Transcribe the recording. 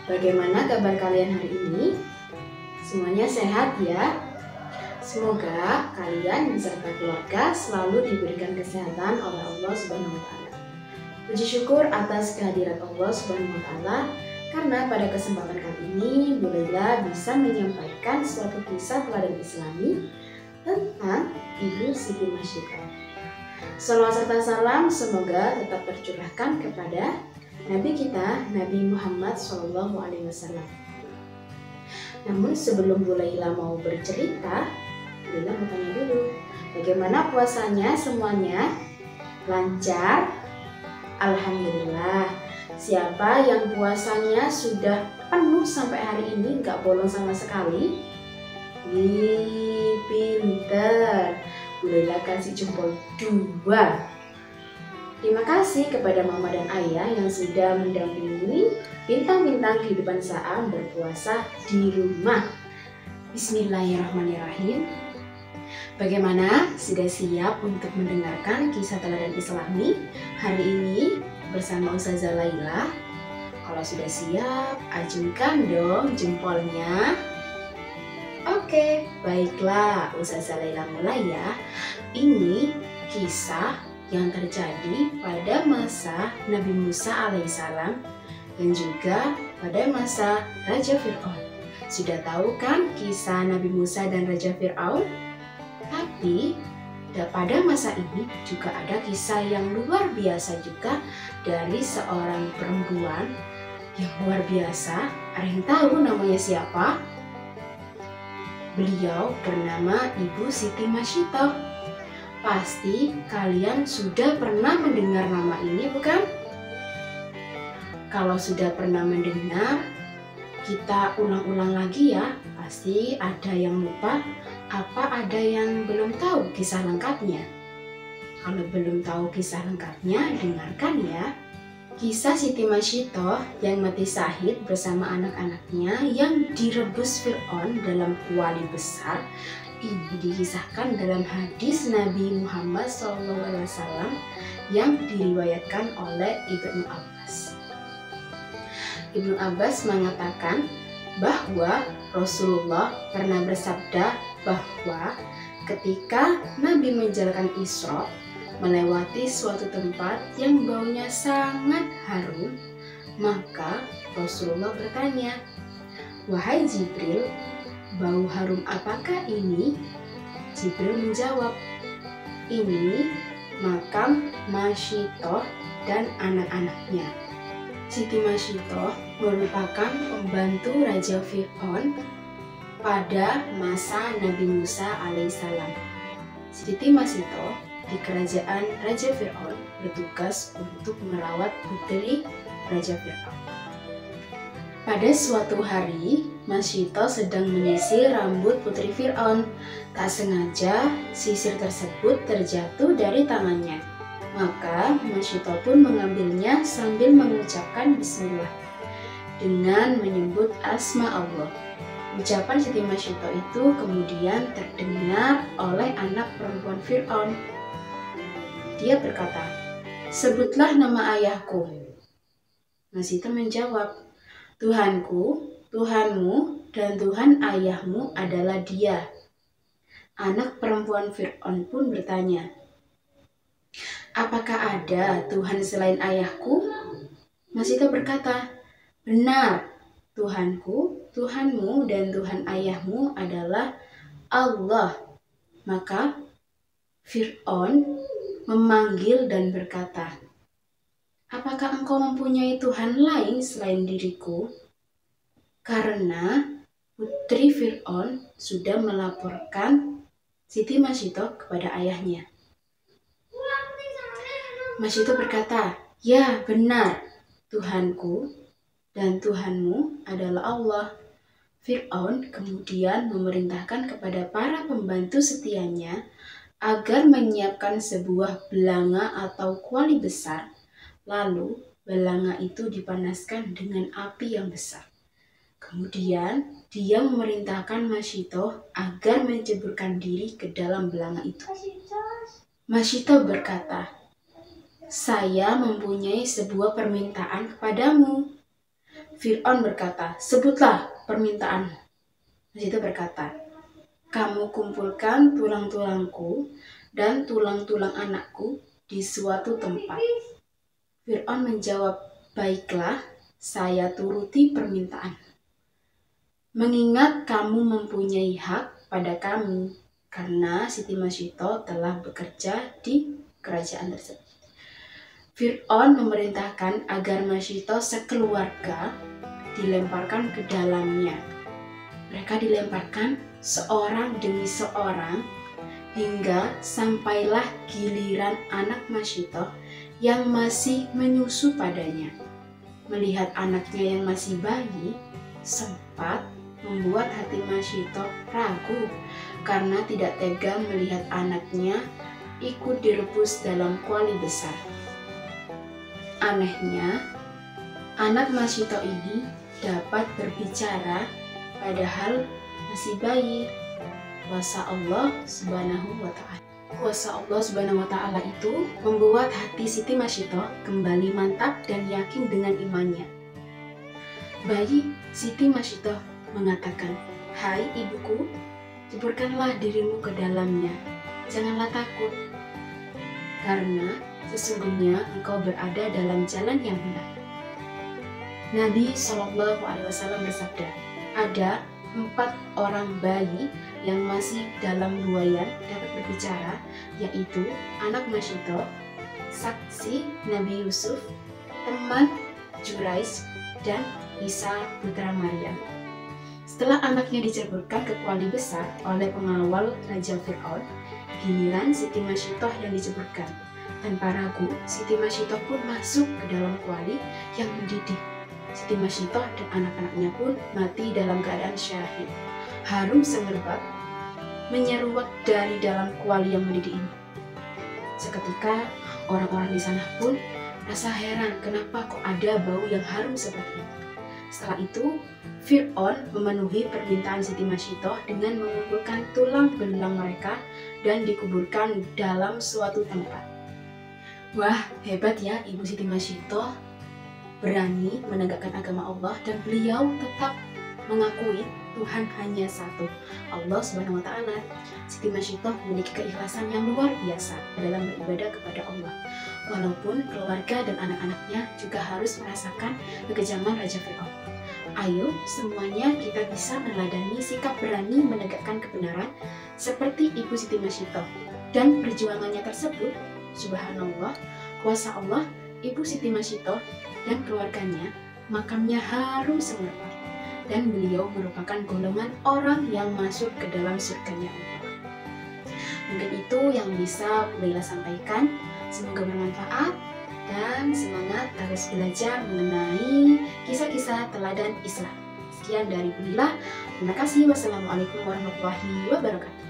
Bagaimana kabar kalian hari ini? Semuanya sehat ya? Semoga kalian beserta keluarga selalu diberikan kesehatan oleh Allah Subhanahu wa taala. Puji syukur atas kehadiran Allah Subhanahu wa taala karena pada kesempatan kali ini Bu Laila bisa menyampaikan suatu kisah teladan Islami tentang Ibu Siti Masyidah. Salawat serta salam semoga tetap tercurahkan kepada Nabi kita, Nabi Muhammad SAW. Namun sebelum Bu Laila mau bercerita, Bu Laila mau tanya dulu, bagaimana puasanya semuanya? Lancar? Alhamdulillah. Siapa yang puasanya sudah penuh sampai hari ini, nggak bolong sama sekali? Wih, pinter. Bu Laila kasih jempol 2. Terima kasih kepada mama dan ayah yang sudah mendampingi bintang-bintang kehidupan saat berpuasa di rumah. Bismillahirrahmanirrahim. Bagaimana? Sudah siap untuk mendengarkan kisah teladan Islami hari ini bersama Ustazah Laila? Kalau sudah siap, acungkan dong jempolnya. Oke, baiklah, Ustazah Laila mulai ya. Ini kisah yang terjadi pada masa Nabi Musa alaihissalam dan juga pada masa Raja Fir'aun. Sudah tahu kan kisah Nabi Musa dan Raja Fir'aun? Tapi pada masa ini juga ada kisah yang luar biasa juga dari seorang perempuan yang luar biasa. Ada yang tahu namanya siapa? Beliau bernama Ibu Siti Masyidah. Pasti kalian sudah pernah mendengar nama ini, bukan? Kalau sudah pernah mendengar, kita ulang-ulang lagi ya. Pasti ada yang lupa, apa ada yang belum tahu kisah lengkapnya. Kalau belum tahu kisah lengkapnya, dengarkan ya. Kisah Siti Masyidah yang mati syahid bersama anak-anaknya yang direbus Fir'aun dalam kuali besar. Ini dikisahkan dalam hadis Nabi Muhammad SAW yang diriwayatkan oleh Ibnu Abbas. Ibnu Abbas mengatakan bahwa Rasulullah pernah bersabda bahwa ketika Nabi menjalankan Isra melewati suatu tempat yang baunya sangat harum, maka Rasulullah bertanya, "Wahai Jibril, bau harum apakah ini?" Jibril menjawab, "Ini makam Masyidah dan anak-anaknya." Siti Masyidah merupakan pembantu Raja Fir'aun pada masa Nabi Musa alaihissalam. Siti Masyidah di kerajaan Raja Fir'aun bertugas untuk merawat putri Raja Fir'aun. Pada suatu hari, Masyidah sedang menyisir rambut putri Fir'aun. Tak sengaja, sisir tersebut terjatuh dari tangannya. Maka Masyidah pun mengambilnya sambil mengucapkan bismillah dengan menyebut asma Allah. Ucapan Siti Masyidah itu kemudian terdengar oleh anak perempuan Fir'aun. Dia berkata, "Sebutlah nama ayahku." Masyidah menjawab, "Tuhanku, Tuhanmu, dan Tuhan ayahmu adalah Dia." Anak perempuan Fir'aun pun bertanya, "Apakah ada Tuhan selain ayahku?" Masyidah berkata, "Benar, Tuhanku, Tuhanmu, dan Tuhan ayahmu adalah Allah." Maka Fir'aun memanggil dan berkata, "Apakah engkau mempunyai Tuhan lain selain diriku?" Karena putri Fir'aun sudah melaporkan Siti Masyidah kepada ayahnya. Masyidah berkata, "Ya benar, Tuhanku dan Tuhanmu adalah Allah." Fir'aun kemudian memerintahkan kepada para pembantu setianya agar menyiapkan sebuah belanga atau kuali besar. Lalu belanga itu dipanaskan dengan api yang besar. Kemudian dia memerintahkan Masyidah agar menceburkan diri ke dalam belanga itu. Masyidah berkata, "Saya mempunyai sebuah permintaan kepadamu." Fir'aun berkata, sebutlah permintaanmu. Masyito berkata, kamu kumpulkan tulang-tulangku dan tulang-tulang anakku di suatu tempat. Fir'aun menjawab, baiklah, saya turuti permintaan. Mengingat kamu mempunyai hak pada kami, karena Siti Masyito telah bekerja di kerajaan tersebut. Fir'aun memerintahkan agar Masyito sekeluarga dilemparkan ke dalamnya. Mereka dilemparkan seorang demi seorang hingga sampailah giliran anak Masyito yang masih menyusu padanya. Melihat anaknya yang masih bayi, sempat membuat hati Masyito ragu karena tidak tega melihat anaknya ikut direbus dalam kuali besar. Anehnya, anak Masyito ini dapat berbicara padahal masih bayi. Kuasa Allah Subhanahu wa Ta'ala. Kuasa Allah Subhanahu wa Ta'ala itu membuat hati Siti Masyito kembali mantap dan yakin dengan imannya. Bayi Siti Masyito mengatakan, hai ibuku, jeburkanlah dirimu ke dalamnya, janganlah takut, karena sesungguhnya engkau berada dalam jalan yang benar. Nabi SAW bersabda, ada 4 orang bayi yang masih dalam buayan dapat berbicara, yaitu anak Masyito, saksi Nabi Yusuf, teman Juraiz, dan Isa putra Maryam. Setelah anaknya diceburkan ke kuali besar oleh pengawal Raja Fir'aun, giliran Siti Masyito yang diceburkan. Tanpa ragu, Siti Masyito pun masuk ke dalam kuali yang mendidih. Siti Masyito dan anak-anaknya pun mati dalam keadaan syahid. Harum semerbak menyeruak dari dalam kuali yang mendidih ini. Seketika orang-orang di sana pun rasa heran kenapa kok ada bau yang harum seperti itu. Setelah itu, Fir'aun memenuhi permintaan Siti Masyito dengan mengumpulkan tulang belulang mereka dan dikuburkan dalam suatu tempat. Wah, hebat ya Ibu Siti Masyito, berani menegakkan agama Allah dan beliau tetap mengakui Tuhan hanya satu, Allah Subhanahu wa Ta'ala. Siti Masyito memiliki keikhlasan yang luar biasa dalam beribadah kepada Allah. Walaupun keluarga dan anak-anaknya juga harus merasakan kekejaman Raja Fir'aun. Ayo semuanya kita bisa meneladani sikap berani menegakkan kebenaran seperti Ibu Siti Masyito. Dan perjuangannya tersebut, subhanallah, kuasa Allah, Ibu Siti Masyito dan keluarganya, makamnya harum semerbak. Dan beliau merupakan golongan orang yang masuk ke dalam surganya Allah. Mungkin itu yang bisa Laila sampaikan. Semoga bermanfaat dan semangat terus belajar mengenai kisah-kisah teladan Islam. Sekian dari Laila. Terima kasih. Wassalamualaikum warahmatullahi wabarakatuh.